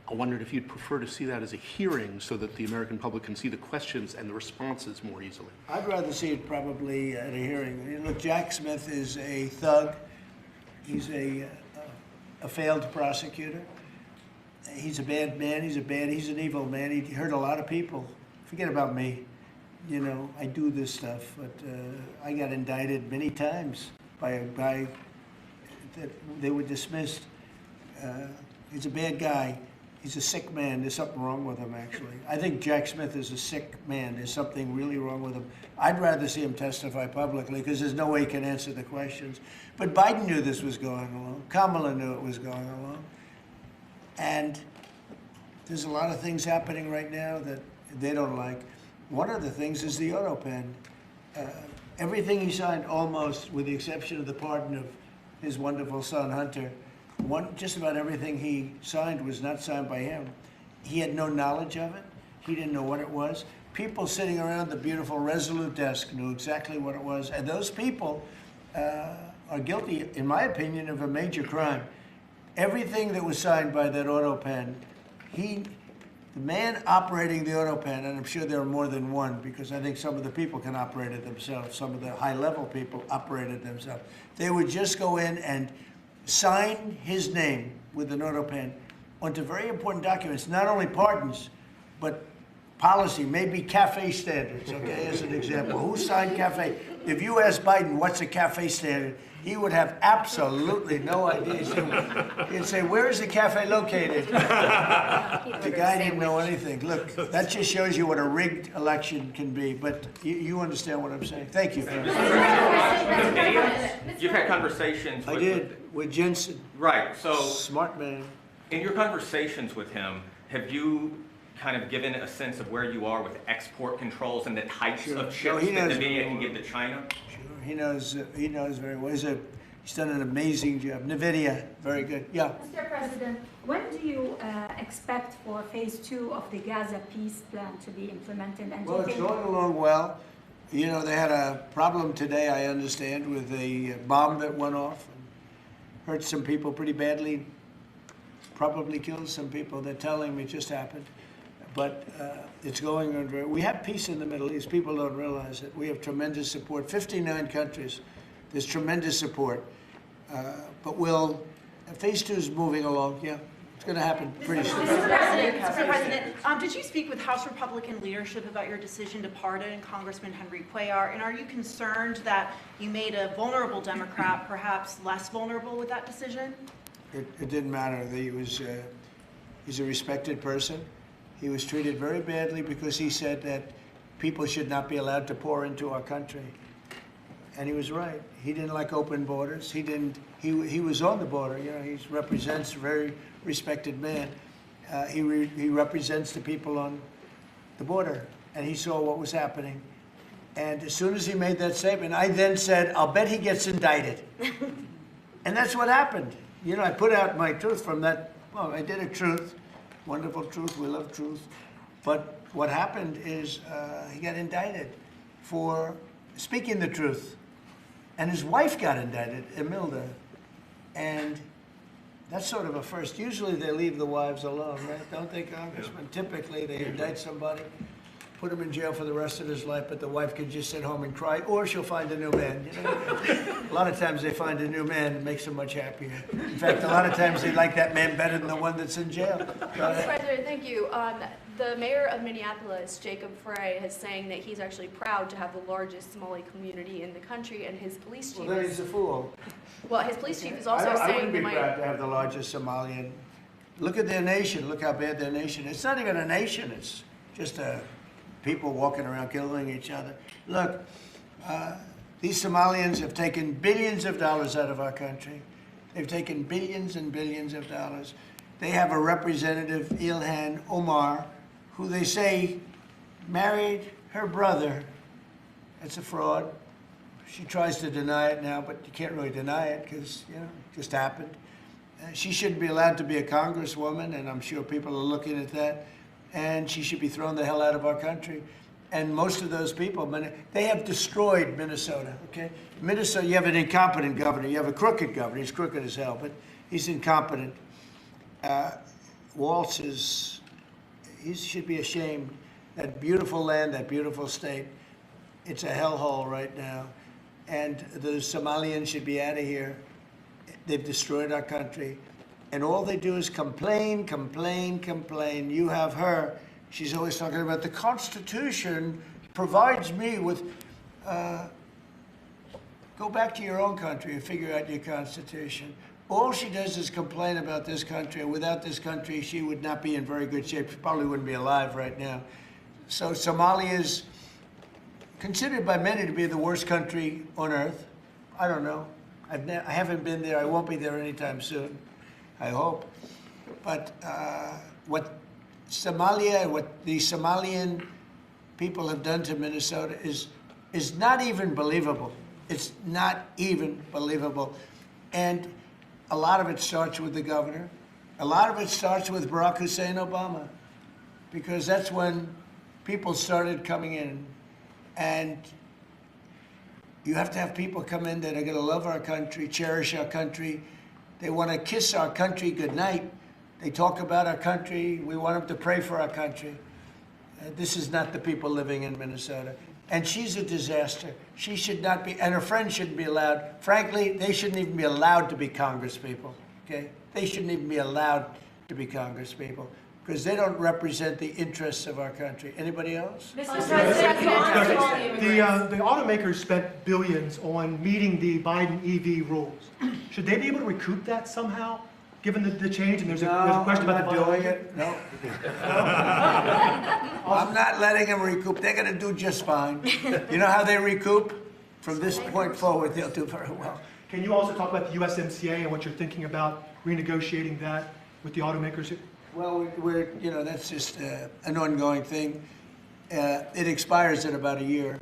I wondered if you'd prefer to see that as a hearing so that the American public can see the questions and the responses more easily. I'd rather see it probably at a hearing. Look, Jack Smith is a thug. He's a failed prosecutor. He's a bad man. He's an evil man. He hurt a lot of people. Forget about me. I do this stuff, but I got indicted many times by a guy that they were dismissed. He's a bad guy. He's a sick man. There's something wrong with him, actually. I think Jack Smith is a sick man. There's something really wrong with him. I'd rather see him testify publicly because there's no way he can answer the questions. But Biden knew this was going along. Kamala knew it was going along. And there's a lot of things happening right now that they don't like. One of the things is the auto pen. Everything he signed, almost, with the exception of the pardon of his wonderful son, Hunter, just about everything he signed was not signed by him. He had no knowledge of it. He didn't know what it was. People sitting around the beautiful Resolute desk knew exactly what it was. And those people are guilty, in my opinion, of a major crime. Everything that was signed by that auto pen, the man operating the auto pen, and I'm sure there are more than one because I think some of the people can operate it themselves. Some of the high-level people operated themselves. They would just go in and sign his name with an auto pen onto very important documents, not only pardons, but policy, maybe CAFE standards, okay, as an example. Who signed CAFE? If you ask Biden what's a CAFE standard, he would have absolutely no idea. He'd say, where is the cafe located? The guy didn't know anything. Look, that just shows you what a rigged election can be, but you understand what I'm saying. Thank you. You've had conversations with Jensen. Right, so. Smart man. In your conversations with him, have you kind of given a sense of where you are with export controls and the types of chips that NVIDIA can give to China? He knows very well. He's done an amazing job. NVIDIA, very good. Yeah. Mr. President, when do you expect for phase 2 of the Gaza peace plan to be implemented? And Well, it's going along well. You know, they had a problem today, I understand, with a bomb that went off and hurt some people pretty badly, probably killed some people. They're telling me it just happened. But it's going on very. We have peace in the Middle East. People don't realize it. We have tremendous support. 59 countries. There's tremendous support. But phase 2 is moving along. Yeah, it's going to happen pretty soon. Mr. President, did you speak with House Republican leadership about your decision to pardon Congressman Henry Cuellar? And are you concerned that you made a vulnerable Democrat perhaps less vulnerable with that decision? It didn't matter. He's a respected person. He was treated very badly because he said that people should not be allowed to pour into our country. And he was right. He didn't like open borders. He was on the border. You know, he represents a very respected man. He represents the people on the border. And he saw what was happening. And as soon as he made that statement, I then said, I'll bet he gets indicted. And that's what happened. You know, I put out my truth from that. Well, I did a truth. Wonderful truth. We love truth. But what happened is he got indicted for speaking the truth. And his wife got indicted, Imelda. And that's sort of a first. Usually they leave the wives alone, right? Don't they, Congressman? Yeah. Typically they indict somebody, put him in jail for the rest of his life, but the wife can just sit home and cry, or she'll find a new man. You know? A lot of times they find a new man that makes them much happier. In fact, a lot of times they like that man better than the one that's in jail. Mr. President, thank you. The mayor of Minneapolis, Jacob Frey, is saying that he's actually proud to have the largest Somali community in the country, and his police chief Well, then he's a fool. Well, his police chief is also saying I wouldn't be proud to have the largest Somalian. Look at their nation. Look how bad their nation is. It's not even a nation. It's just people walking around killing each other. Look, these Somalians have taken billions of dollars out of our country. They've taken billions and billions of dollars. They have a representative, Ilhan, Omar, who they say married her brother. That's a fraud. She tries to deny it now, but you can't really deny it because, you know, it just happened. She shouldn't be allowed to be a congresswoman, and I'm sure people are looking at that. And she should be thrown the hell out of our country. And most of those people, they have destroyed Minnesota, okay? Minnesota, you have an incompetent governor. You have a crooked governor. He's crooked as hell, but he's incompetent. Waltz he should be ashamed. That beautiful land, that beautiful state, it's a hellhole right now. And the Somalians should be out of here. They've destroyed our country. And all they do is complain, complain, complain. You have her. She's always talking about the Constitution provides me with, go back to your own country and figure out your Constitution. all she does is complain about this country. Without this country, she would not be in very good shape. She probably wouldn't be alive right now. So Somalia is considered by many to be the worst country on earth. I don't know. I haven't been there. I won't be there anytime soon, I hope. But what Somalia, what the Somalian people have done to Minnesota is not even believable. It's not even believable. And a lot of it starts with the governor. A lot of it starts with Barack Hussein Obama, because that's when people started coming in. And you have to have people come in that are going to love our country, cherish our country. They want to kiss our country goodnight. They talk about our country. We want them to pray for our country. This is not the people living in Minnesota. And she's a disaster. She should not be, and her friends shouldn't be allowed. Frankly, they shouldn't even be allowed to be congresspeople, okay? They shouldn't even be allowed to be congresspeople, because they don't represent the interests of our country. Anybody else? The automakers spent billions on meeting the Biden EV rules. Should they be able to recoup that somehow, given the change? And there's a question about the bill. No. I'm not letting them recoup. They're going to do just fine. You know how they recoup? From this point forward, they'll do very well. Can you also talk about the USMCA and what you're thinking about renegotiating that with the automakers? Well, that's just an ongoing thing. It expires in about a year,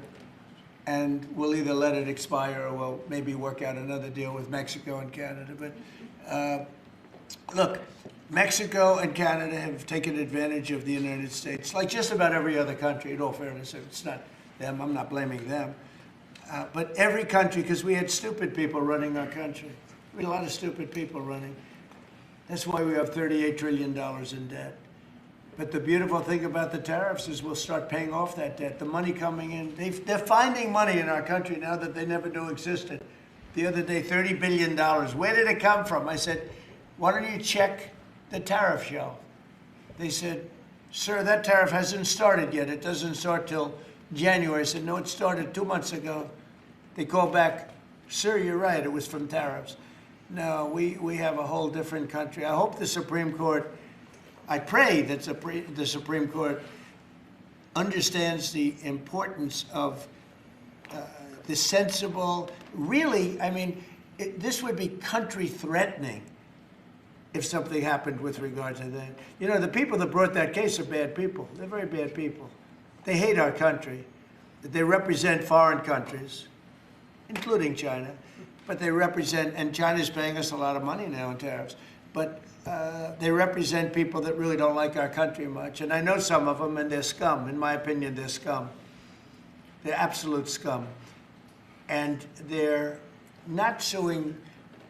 and we'll either let it expire or we'll maybe work out another deal with Mexico and Canada. But look, Mexico and Canada have taken advantage of the United States, like just about every other country, in all fairness. It's not them, I'm not blaming them. But every country, because we had stupid people running our country. We had a lot of stupid people running. That's why we have $38 trillion in debt. But the beautiful thing about the tariffs is we'll start paying off that debt. The money coming in, they're finding money in our country now that they never knew existed. The other day, $30 billion. Where did it come from? I said, why don't you check the tariff shelf? They said, sir, that tariff hasn't started yet. It doesn't start till January. I said, no, it started 2 months ago. They called back, sir, you're right, it was from tariffs. No, we have a whole different country. I hope the Supreme Court, I pray that the Supreme Court understands the importance of the sensible, really, I mean, this would be country threatening if something happened with regard to that. You know, the people that brought that case are bad people. They're very bad people. They hate our country. They represent foreign countries, including China. But they represent, and China's paying us a lot of money now in tariffs, but they represent people that really don't like our country much. And I know some of them, and they're scum. In my opinion, they're scum. They're absolute scum. And they're not suing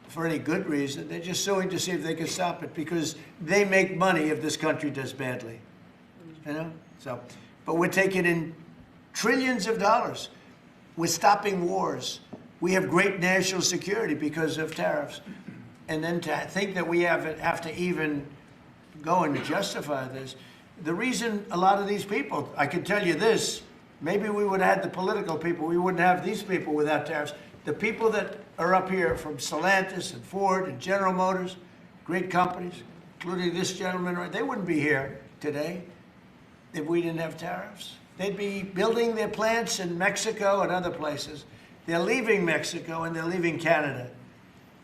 for any good reason. They're just suing to see if they can stop it, because they make money if this country does badly. You know? So, but we're taking in trillions of dollars. We're stopping wars. We have great national security because of tariffs. And then to think that we have to even go and justify this. The reason a lot of these people, I can tell you this, maybe we would have had the political people, we wouldn't have these people without tariffs. The people that are up here from Stellantis and Ford and General Motors, great companies, including this gentleman, they wouldn't be here today if we didn't have tariffs. They'd be building their plants in Mexico and other places. They're leaving Mexico and they're leaving Canada.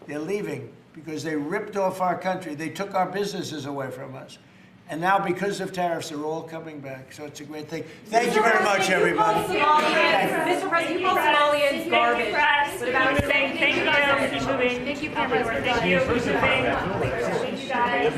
They're leaving because they ripped off our country. They took our businesses away from us. And now, because of tariffs, they're all coming back. So it's a great thing. Thank you very much, everybody. Mr. President, you call Somalians garbage. But about saying thank you, keep moving. Thank you, Cameron. Thank you. Thank you, guys.